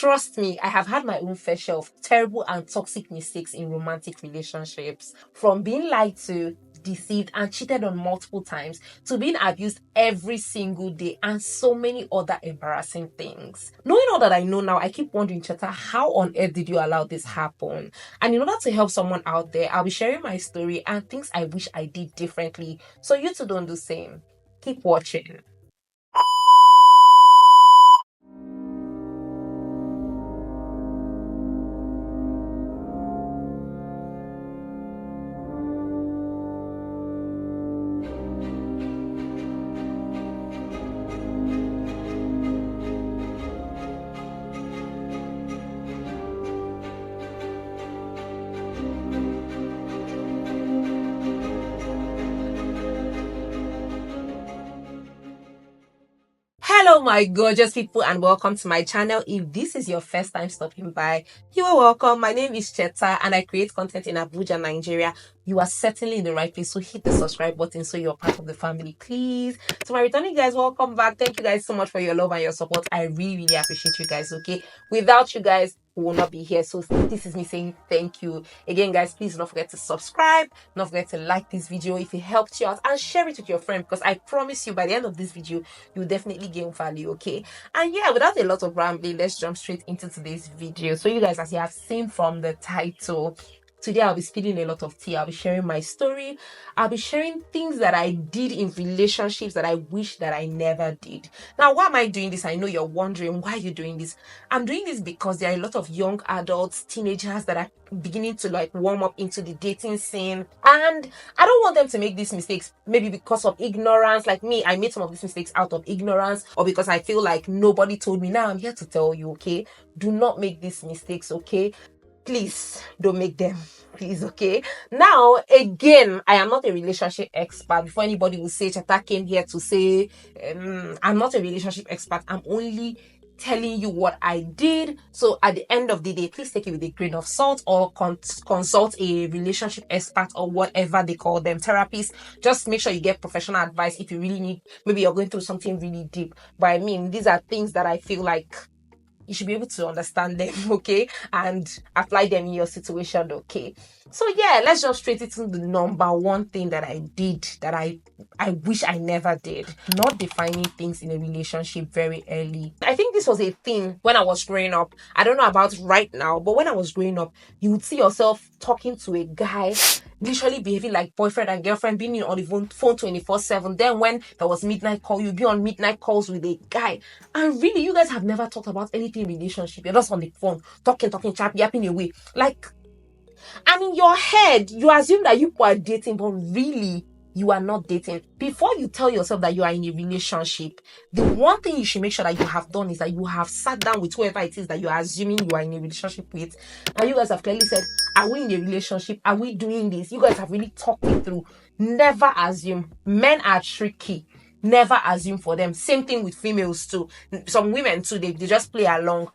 Trust me, I have had my own fair share of terrible and toxic mistakes in romantic relationships. From being lied to, deceived, and cheated on multiple times, to being abused every single day, and so many other embarrassing things. Knowing all that I know now, I keep wondering, Cheta, how on earth did you allow this happen? And in order to help someone out there, I'll be sharing my story and things I wish I did differently, so you too don't do the same. Keep watching. Hello, my gorgeous people, and welcome to my channel. If this is your first time stopping by, you are welcome. My name is Cheta and I create content in Abuja, Nigeria. You are certainly in the right place, so hit the subscribe button so you're part of the family, please. To my returning guys, welcome back. Thank you guys so much for your love and your support. I really appreciate you guys, okay? Without you guys, we will not be here. So this is me saying thank you again, guys. Please don't forget to subscribe, don't forget to like this video if it helped you out, and share it with your friend, because I promise you by the end of this video you'll definitely gain value, okay? And yeah, without a lot of rambling, let's jump straight into today's video. So you guys, as you have seen from the title, today I'll be spilling a lot of tea. I'll be sharing my story. I'll be sharing things that I did in relationships that I wish that I never did. Now, why am I doing this? I know you're wondering, why are you doing this? I'm doing this because there are a lot of young adults, teenagers that are beginning to like warm up into the dating scene, and I don't want them to make these mistakes, maybe because of ignorance. Like me, I made some of these mistakes out of ignorance, or because I feel like nobody told me. Now I'm here to tell you, okay? Do not make these mistakes, okay? Please don't make them, please, okay? Now, again, I am not a relationship expert. Before anybody will say Cheta came here to say I'm not a relationship expert. I'm only telling you what I did. So at the end of the day, please take it with a grain of salt, or consult a relationship expert, or whatever they call them, therapists. Just make sure you get professional advice if you really need. Maybe you're going through something really deep, but I mean, these are things that I feel like you should be able to understand them, okay, and apply them in your situation, okay? So yeah, let's jump straight into the number one thing that I did that I wish I never did. Not defining things in a relationship very early. I think this was a thing when I was growing up. I don't know about right now, but when I was growing up, you would see yourself talking to a guy, literally behaving like boyfriend and girlfriend, being on the phone 24/7. Then when there was midnight call, you'd be on midnight calls with a guy. And really, you guys have never talked about anything relationship. You're just on the phone, talking, chat, yapping away. Like, and in your head, you assume that you are dating, but really, you are not dating. Before you tell yourself that you are in a relationship, the one thing you should make sure that you have done is that you have sat down with whoever it is that you are assuming you are in a relationship with, and you guys have clearly said, are we in a relationship? Are we doing this? You guys have really talked it through. Never assume. Men are tricky. Never assume for them. Same thing with females too. Some women too, they just play along.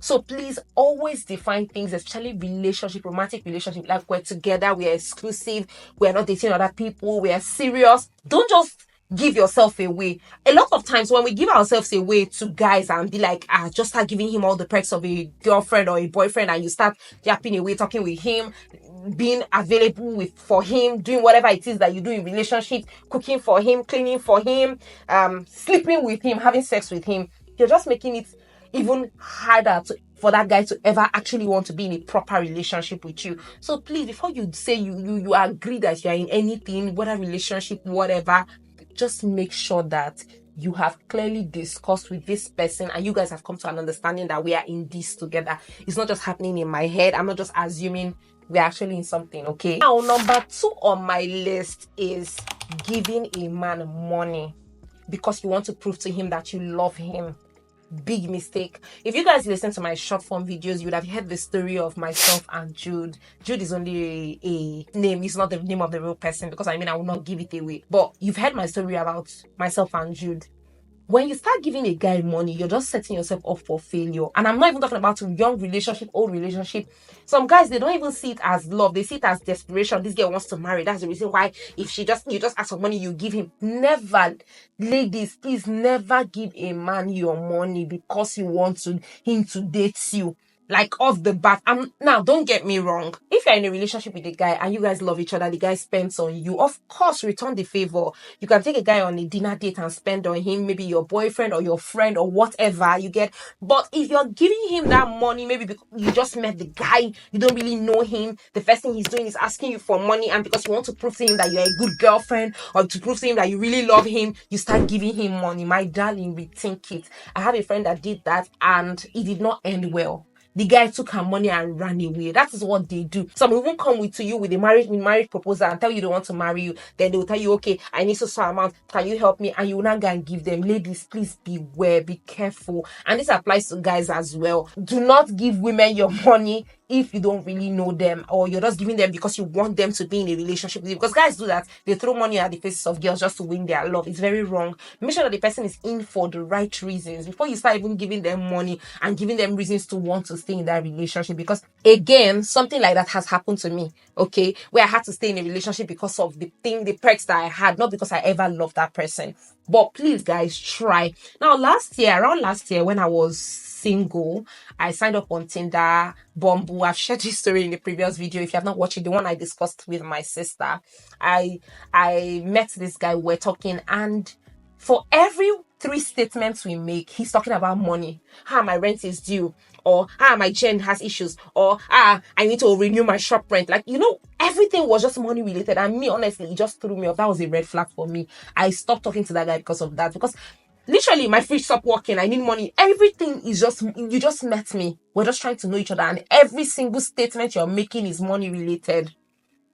So please always define things, especially relationship, romantic relationship, like we're together, we're exclusive, we're not dating other people, we're serious. Don't just give yourself away. A lot of times when we give ourselves away to guys and be like, just start giving him all the perks of a girlfriend or a boyfriend, and you start yapping away, talking with him, being available for him, doing whatever it is that you do in relationship, cooking for him, cleaning for him, sleeping with him, having sex with him, you're just making it even harder for that guy to ever actually want to be in a proper relationship with you. So please, before you say you agree that you are in anything, whether relationship, whatever, just make sure that you have clearly discussed with this person and you guys have come to an understanding that we are in this together. It's not just happening in my head. I'm not just assuming we're actually in something, okay? Now, number 2 on my list is giving a man money because you want to prove to him that you love him. Big mistake. If you guys listen to my short form videos, you would have heard the story of myself and Jude. Jude is only a name. It's not the name of the real person, because I mean, I will not give it away. But you've heard my story about myself and Jude. When you start giving a guy money, you're just setting yourself up for failure. And I'm not even talking about young relationship, old relationship. Some guys, they don't even see it as love. They see it as desperation. This girl wants to marry. That's the reason why if you just ask for money, you give him. Never, ladies, please never give a man your money because you want him to date you. Like off the bat. Now don't get me wrong. If you're in a relationship with a guy and you guys love each other, the guy spends on you, of course return the favor. You can take a guy on a dinner date and spend on him, maybe your boyfriend or your friend or whatever you get. But if you're giving him that money, maybe because you just met the guy, you don't really know him, the first thing he's doing is asking you for money, and because you want to prove to him that you're a good girlfriend or to prove to him that you really love him, you start giving him money. My darling, rethink it. I have a friend that did that and it did not end well. The guy took her money and ran away. That is what they do. Some will even come to you with a marriage proposal and tell you they want to marry you. Then they will tell you, okay, I need so amount. Can you help me? And you will not go and give them. Ladies, please beware, be careful. And this applies to guys as well. Do not give women your money if you don't really know them, or you're just giving them because you want them to be in a relationship with you. Because guys do that. They throw money at the faces of girls just to win their love. It's very wrong. Make sure that the person is in for the right reasons before you start even giving them money and giving them reasons to want to stay in that relationship. Because again, something like that has happened to me, okay, where I had to stay in a relationship because of the perks that I had, not because I ever loved that person. But please, guys, try. Now, around last year, when I was single, I signed up on Tinder, Bumble. I've shared this story in the previous video. If you have not watched it, the one I discussed with my sister, I met this guy. We're talking, and for every 3 statements we make, he's talking about money. My rent is due, or my gen has issues, or I need to renew my shop rent. Like, everything was just money related. And me, honestly, it just threw me off. That was a red flag for me. I stopped talking to that guy because of that. Because literally my fridge stopped working. I need money. Everything is you just met me. We're just trying to know each other, and every single statement you're making is money related.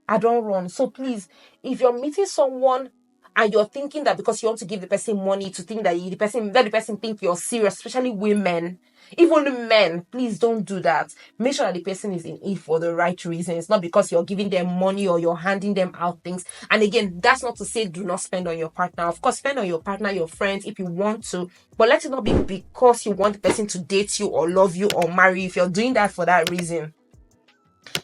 I don't run. So please, if you're meeting someone and you're thinking that because you want to give the person money to think that the person think you're serious, especially women, even men, please don't do that. Make sure that the person is in it for the right reasons, not because you're giving them money or you're handing them out things. And again, that's not to say do not spend on your partner. Of course, spend on your partner, your friends, if you want to, but let it not be because you want the person to date you or love you or marry you. If you're doing that for that reason,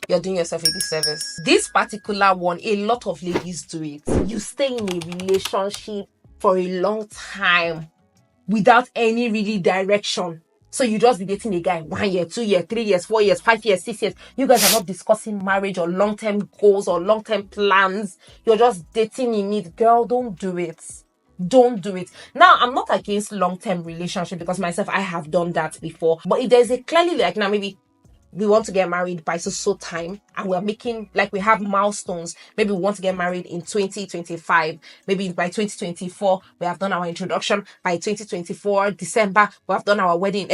you're doing yourself a disservice. This particular one, a lot of ladies do it. You stay in a relationship for a long time without any really direction. So you just be dating a guy 1 year, 2 years, 3 years, 4 years, 5 years, 6 years. You guys are not discussing marriage or long-term goals or long-term plans. You're just dating in it. Girl, don't do it. Don't do it. Now, I'm not against long-term relationship because myself, I have done that before. But if there's a clearly, like, now maybe we want to get married by so time, and we're making, like, we have milestones. Maybe we want to get married in 2025. Maybe by 2024 we have done our introduction. By 2024 December we have done our wedding,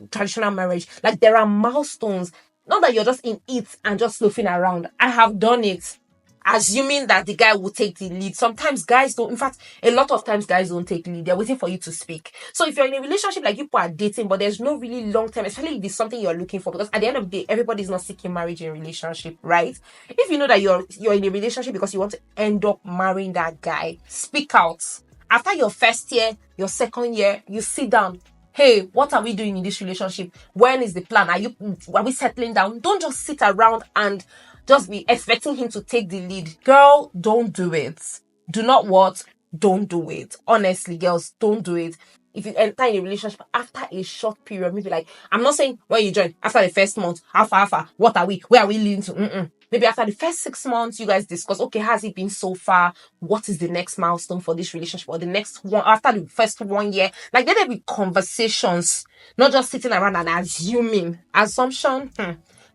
traditional marriage. Like, there are milestones. Not that you're just in it and just loafing around. I have done it, assuming that the guy will take the lead. Sometimes guys don't. In fact, a lot of times guys don't take the lead. They're waiting for you to speak. So if you're in a relationship, like, people are dating, but there's no really long term, especially if it's something you're looking for, because at the end of the day, everybody's not seeking marriage in a relationship, right? If you know that you're in a relationship because you want to end up marrying that guy, speak out. After your first year, your second year, you sit down. Hey, what are we doing in this relationship? When is the plan? Are we settling down? Don't just sit around and just be expecting him to take the lead. Girl, don't do it. Do not what? Don't do it. Honestly, girls, don't do it. If you enter in a relationship after a short period, maybe, like, I'm not saying when you join, after the first month, how far, what are we, where are we leading to? Maybe after the first 6 months, you guys discuss, okay, has it been so far? What is the next milestone for this relationship? Or the next one, after the first 1 year? Like, there be conversations, not just sitting around and assuming. Assumption,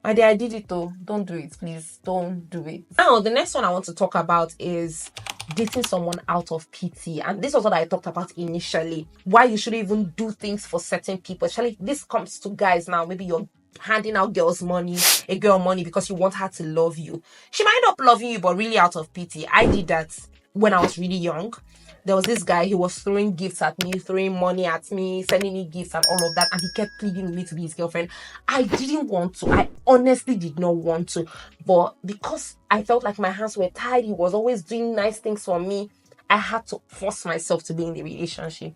my dear, I did it though. Don't do it, please. Don't do it. Now, the next one I want to talk about is dating someone out of pity. And this was what I talked about initially. Why you shouldn't even do things for certain people. Especially this comes to guys now. Maybe you're handing out a girl money because you want her to love you. She might not love you, but really out of pity. I did that when I was really young. There was this guy, he was throwing gifts at me, throwing money at me, sending me gifts and all of that, and he kept pleading with me to be his girlfriend. I didn't want to. I honestly did not want to. But because I felt like my hands were tied, he was always doing nice things for me, I had to force myself to be in the relationship.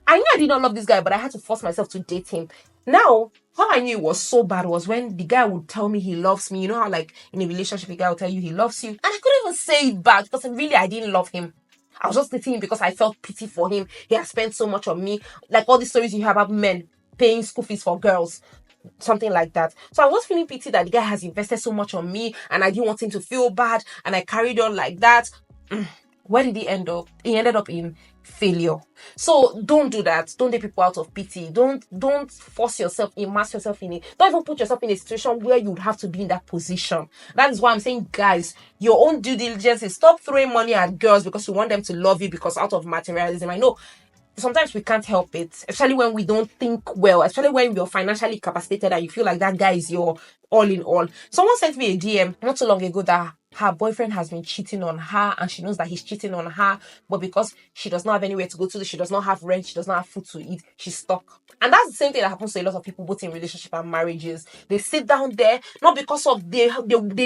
I knew I did not love this guy, but I had to force myself to date him. Now, how I knew it was so bad was when the guy would tell me he loves me. You know how, like, in a relationship, the guy will tell you he loves you, and I couldn't even say it back because really I didn't love him. I was just dating him because I felt pity for him. He has spent so much on me. Like all these stories you hear about men paying school fees for girls, something like that. So I was feeling pity that the guy has invested so much on me and I didn't want him to feel bad, and I carried on like that. Where did he end up? He ended up in failure. So don't do that. Don't date people out of pity. Don't force yourself, immerse yourself in it. Don't even put yourself in a situation where you would have to be in that position. That is why I'm saying, guys, your own due diligence is stop throwing money at girls because you want them to love you because out of materialism. I know sometimes we can't help it, especially when we don't think well, especially when you're financially capacitated and you feel like that guy is your all in all. Someone sent me a DM not too long ago that her boyfriend has been cheating on her and she knows that he's cheating on her, but because she does not have anywhere to go to, she does not have rent, she does not have food to eat, she's stuck. And that's the same thing that happens to a lot of people, both in relationship and marriages. They sit down there not because of they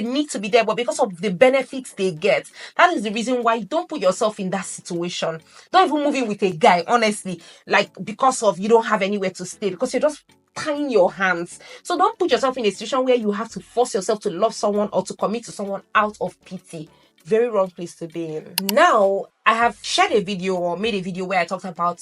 need to be there, but because of the benefits they get. That is the reason why don't put yourself in that situation. Don't even move in with a guy, honestly, like because of you don't have anywhere to stay, because you're just tying your hands. So don't put yourself in a situation where you have to force yourself to love someone or to commit to someone out of pity. Very wrong place to be in. Now, I have shared a video or made a video where I talked about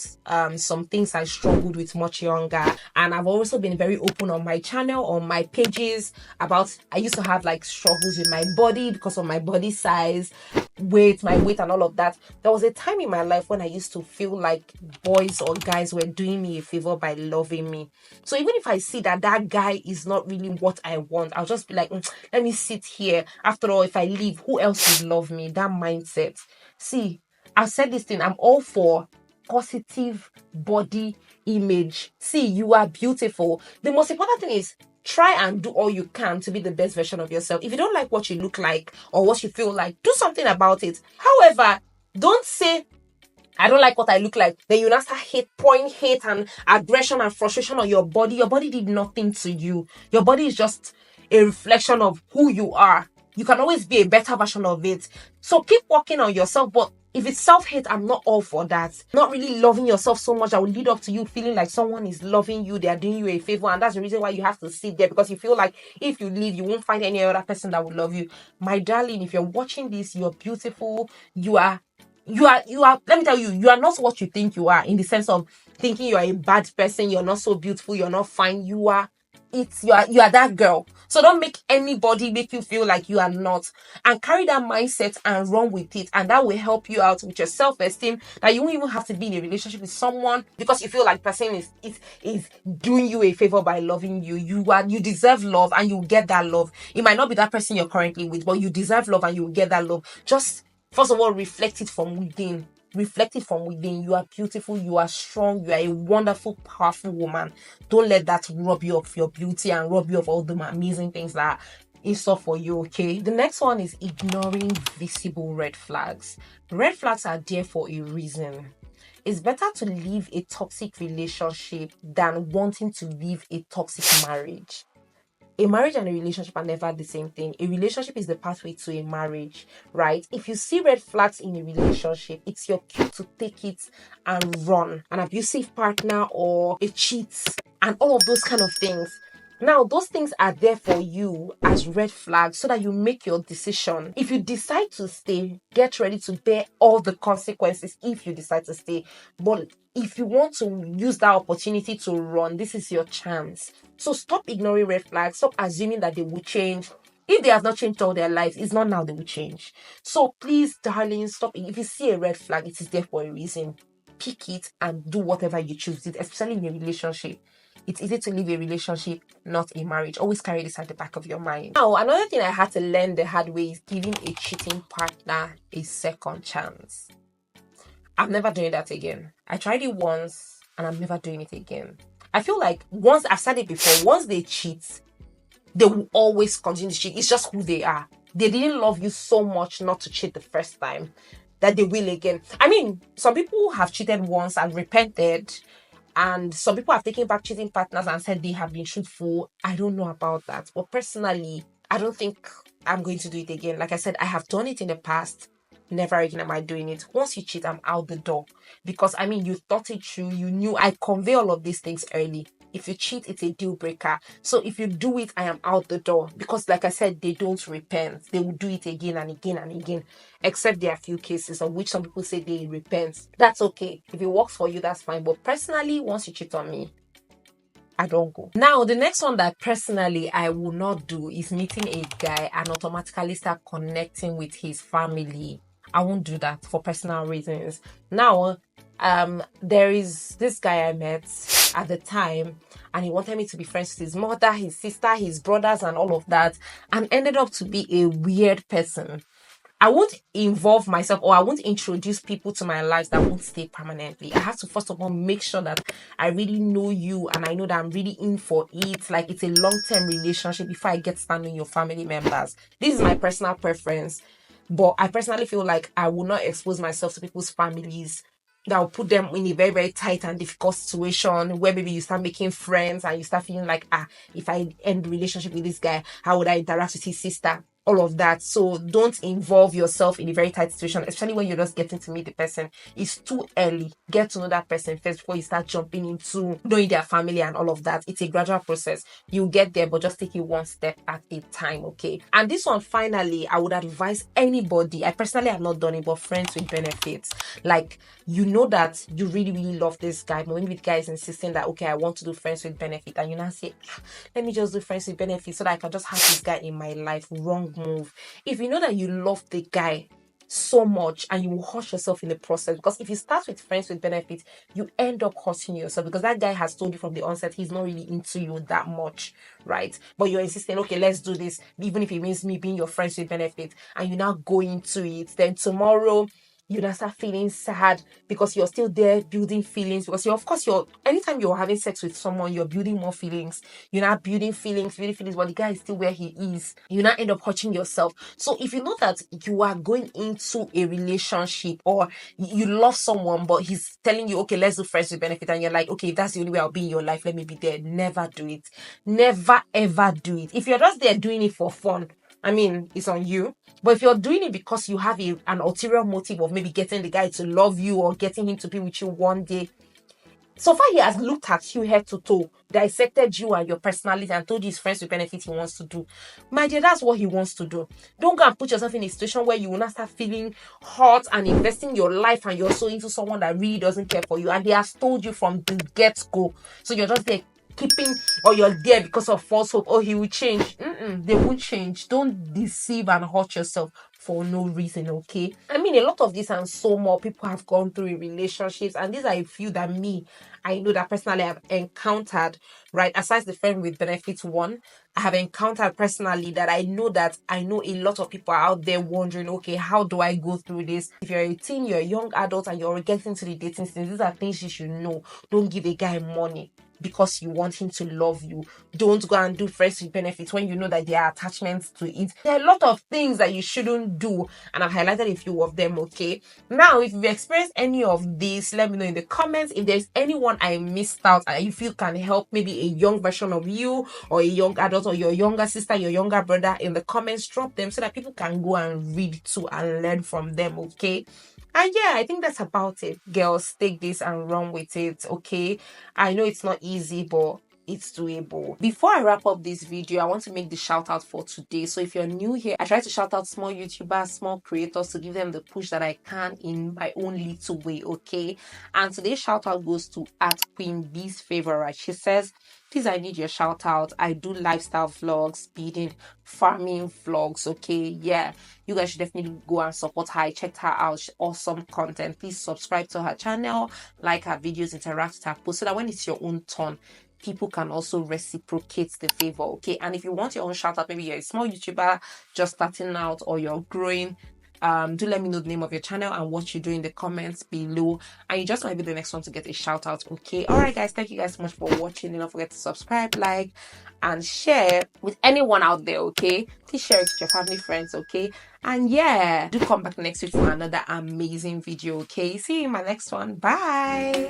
some things I struggled with much younger, and I've also been very open on my channel, on my pages, about I used to have like struggles with my body because of my body size, my weight and all of that. There was a time in my life when I used to feel like boys or guys were doing me a favor by loving me. So even if I see that that guy is not really what I want, I'll just be like, let me sit here. After all, if I leave, who else will love me? That mindset. See, I've said this thing, I'm all for positive body image. See, you are beautiful. The most important thing is try and do all you can to be the best version of yourself. If you don't like what you look like or what you feel like, do something about it. However, don't say I don't like what I look like. Then you now start pouring hate and aggression and frustration on your body. Your body did nothing to you. Your body is just a reflection of who you are. You can always be a better version of it. So keep working on yourself. But if it's self-hate, I'm not all for that. Not really loving yourself so much that will lead up to you feeling like someone is loving you, they are doing you a favor, and that's the reason why you have to sit there, because you feel like if you leave, you won't find any other person that will love you. My darling, if you're watching this, you're beautiful. Let me tell you, you are not what you think you are, in the sense of thinking you are a bad person, you're not so beautiful, you're not fine. You are that girl. So don't make anybody make you feel like you are not, and carry that mindset and run with it, and that will help you out with your self-esteem, that you won't even have to be in a relationship with someone because you feel like person is doing you a favor by loving you. You deserve love, and you get that love. It might not be that person you're currently with, but you deserve love and you will get that love. Just first of all, reflect it from within. Reflect it from within. You are beautiful, you are strong, you are a wonderful, powerful woman. Don't let that rob you of your beauty and rob you of all the amazing things that are in store for you, okay? The next one is ignoring visible red flags. Red flags are there for a reason. It's better to leave a toxic relationship than wanting to leave a toxic marriage. A marriage and a relationship are never the same thing. A relationship is the pathway to a marriage, right? If you see red flags in a relationship, it's your cue to take it and run. An abusive partner or a cheat and all of those kind of things. Now, those things are there for you as red flags so that you make your decision. If you decide to stay, get ready to bear all the consequences if you decide to stay. But if you want to use that opportunity to run, this is your chance. So stop ignoring red flags. Stop assuming that they will change. If they have not changed all their lives, it's not now they will change. So please, darling, stop. If you see a red flag, it is there for a reason. Pick it and do whatever you choose, especially in a relationship. It's easy to leave a relationship, not a marriage. Always carry this at the back of your mind. Now, another thing I had to learn the hard way is giving a cheating partner a second chance. I'm never doing that again. I tried it once and I'm never doing it again. I feel like once I've said it before, once they cheat, they will always continue to cheat. It's just who they are. They didn't love you so much not to cheat the first time that they will again. I mean, some people have cheated once and repented, and some people have taken back cheating partners and said they have been truthful. I don't know about that. But personally, I don't think I'm going to do it again. Like I said, I have done it in the past. never again am I doing it. Once you cheat, I'm out the door. Because I mean, you thought it through, you knew. I convey all of these things early. If you cheat, it's a deal breaker. So if you do it, I am out the door. Because like I said, they don't repent. They will do it again and again and again. Except there are few cases of which some people say they repent. That's okay. If it works for you, that's fine. But personally, once you cheat on me, I don't go. Now, the next one that personally I will not do is meeting a guy and automatically start connecting with his family. I won't do that for personal reasons. Now, there is this guy I met at the time, and he wanted me to be friends with his mother, his sister, his brothers, and all of that, and ended up to be a weird person. I won't involve myself, or I won't introduce people to my lives that won't stay permanently. I have to first of all make sure that I really know you and I know that I'm really in for it. Like it's a long-term relationship before I get started on your family members. This is my personal preference. But I personally feel like I will not expose myself to people's families that will put them in a very, very tight and difficult situation where maybe you start making friends and you start feeling like, if I end the relationship with this guy, how would I interact with his sister? All of that. So don't involve yourself in a very tight situation, especially when you're just getting to meet the person. It's too early. Get to know that person first before you start jumping into knowing their family and all of that. It's a gradual process. You get there, but just take it one step at a time, okay? And this one, finally, I would advise anybody. I personally have not done it, but friends with benefits. Like, you know that you really, really love this guy, but maybe the guy is insisting that, okay, I want to do friends with benefit, and you now say, let me just do friends with benefit so that I can just have this guy in my life. Wrong move. If you know that you love the guy so much and you will hurt yourself in the process, because if you start with friends with benefits, you end up hurting yourself because that guy has told you from the onset he's not really into you that much, right? But you're insisting, okay, let's do this, even if it means me being your friends with benefits, and you now go into it. Then tomorrow you now start feeling sad because you're still there building feelings, because you're anytime you're having sex with someone, you're building more feelings. You're not building feelings, but the guy is still where he is. You now end up hurting yourself. So if you know that you are going into a relationship, or you love someone but he's telling you, okay, let's do friends with benefit, and you're like, okay, if that's the only way I'll be in your life, let me be there. Never do it. Never ever do it. If you're just there doing it for fun, I mean, it's on you. But if you're doing it because you have an ulterior motive of maybe getting the guy to love you or getting him to be with you one day, so far he has looked at you head to toe, dissected you and your personality, and told you his friends with benefit he wants to do. My dear, that's what he wants to do. Don't go and put yourself in a situation where you will not start feeling hurt and investing your life and your soul into someone that really doesn't care for you, and they have told you from the get-go. So you're just there keeping, or you're there because of false hope. Oh, he will change. They won't change. Don't deceive and hurt yourself for no reason, okay? I mean, a lot of this and so more people have gone through in relationships, and these are a few that I know that personally I've encountered, right? Aside the friend with benefits one, I have encountered personally that I know a lot of people are out there wondering, okay, how do I go through this? If you're a teen, you're a young adult, and you're getting to the dating stage, these are things you should know. Don't give a guy money because you want him to love you. Don't go and do friends with benefits when you know that there are attachments to it. There are a lot of things that you shouldn't do, and I've highlighted a few of them, okay? Now, if you've experienced any of this, let me know in the comments. If there's anyone I missed out and you feel can help maybe a young version of you, or a young adult, or your younger sister, your younger brother, in the comments, drop them so that people can go and read too and learn from them, okay? And yeah, I think that's about it. Girls, take this and run with it, okay? I know it's not easy, but it's doable. Before I wrap up this video, I want to make the shout out for today. So if you're new here, I try to shout out small YouTubers, small creators, to give them the push that I can in my own little way, okay? And today's shout out goes to Queen B's Favorite. She says, please, I need your shout out. I do lifestyle vlogs, speeding, farming vlogs, okay? Yeah, you guys should definitely go and support her. I checked her out. She's awesome content. Please subscribe to her channel, like her videos, interact with her posts, so that when it's your own turn, people can also reciprocate the favor, okay? And if you want your own shout out, maybe you're a small YouTuber just starting out, or you're growing, do let me know the name of your channel and what you do in the comments below, and you just might be the next one to get a shout out, okay? All right, guys, thank you guys so much for watching. Don't forget to subscribe, like, and share with anyone out there, okay? Please share it with your family, friends, okay? And yeah, do come back next week for another amazing video, okay? See you in my next one. Bye.